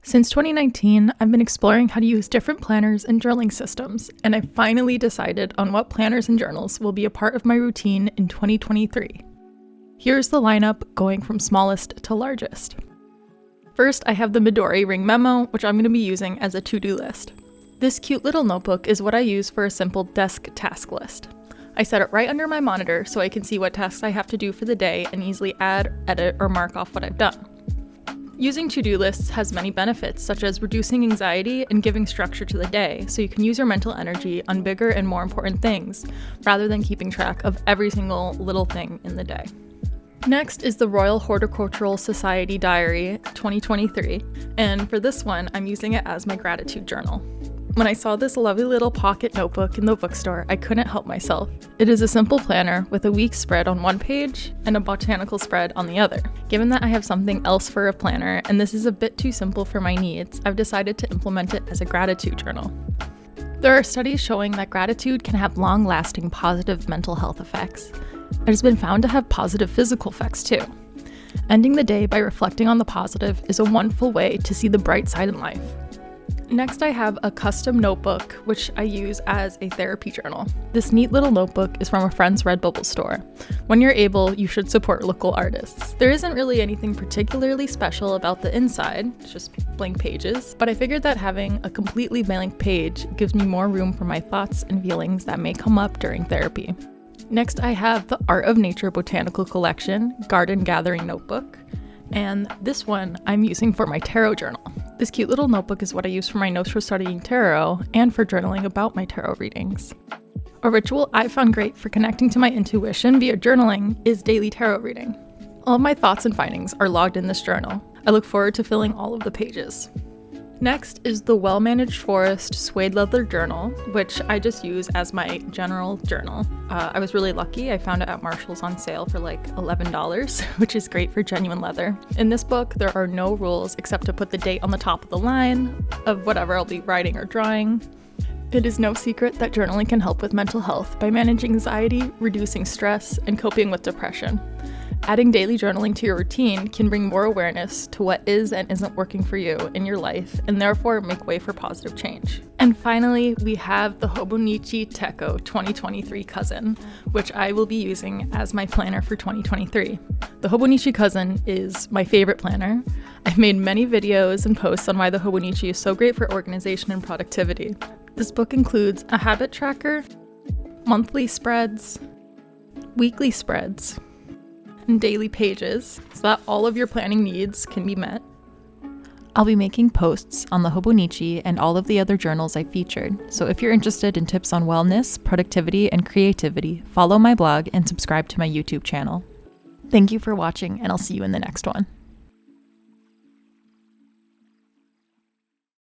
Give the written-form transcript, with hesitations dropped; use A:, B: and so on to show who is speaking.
A: Since 2019, I've been exploring how to use different planners and journaling systems, and I finally decided on what planners and journals will be a part of my routine in 2023. Here's the lineup going from smallest to largest. First, I have the MIDORI Ring Memo, which I'm going to be using as a to-do list. This cute little notebook is what I use for a simple desk task list. I set it right under my monitor so I can see what tasks I have to do for the day and easily add, edit, or mark off what I've done. Using to-do lists has many benefits, such as reducing anxiety and giving structure to the day, so you can use your mental energy on bigger and more important things, rather than keeping track of every single little thing in the day. Next is the Royal Horticultural Society Diary 2023, and for this one, I'm using it as my gratitude journal. When I saw this lovely little pocket notebook in the bookstore, I couldn't help myself. It is a simple planner with a week spread on one page and a botanical spread on the other. Given that I have something else for a planner, and this is a bit too simple for my needs, I've decided to implement it as a gratitude journal. There are studies showing that gratitude can have long-lasting positive mental health effects. It has been found to have positive physical effects too. Ending the day by reflecting on the positive is a wonderful way to see the bright side in life. Next, I have a custom notebook, which I use as a therapy journal. This neat little notebook is from a friend's Redbubble store. When you're able, you should support local artists. There isn't really anything particularly special about the inside, it's just blank pages, but I figured that having a completely blank page gives me more room for my thoughts and feelings that may come up during therapy. Next, I have the Art of Nature Botanical Collection Garden Gathering Notebook, and this one I'm using for my tarot journal. This cute little notebook is what I use for my notes for studying tarot and for journaling about my tarot readings. A ritual I found great for connecting to my intuition via journaling is daily tarot reading. All of my thoughts and findings are logged in this journal. I look forward to filling all of the pages. Next is the Well Managed Forest Suede Leather Journal, which I just use as my general journal. I was really lucky. I found it at Marshall's on sale for like $11, which is great for genuine leather. In this book, there are no rules except to put the date on the top of the line of whatever I'll be writing or drawing. It is no secret that journaling can help with mental health by managing anxiety, reducing stress, and coping with depression. Adding daily journaling to your routine can bring more awareness to what is and isn't working for you in your life, and therefore make way for positive change. And finally, we have the Hobonichi Techo 2023 Cousin, which I will be using as my planner for 2023. The Hobonichi Cousin is my favorite planner. I've made many videos and posts on why the Hobonichi is so great for organization and productivity. This book includes a habit tracker, monthly spreads, weekly spreads, and daily pages, so that all of your planning needs can be met. I'll be making posts on the Hobonichi and all of the other journals I featured, so if you're interested in tips on wellness, productivity, and creativity, follow my blog and subscribe to my YouTube channel. Thank you for watching, and I'll see you in the next one.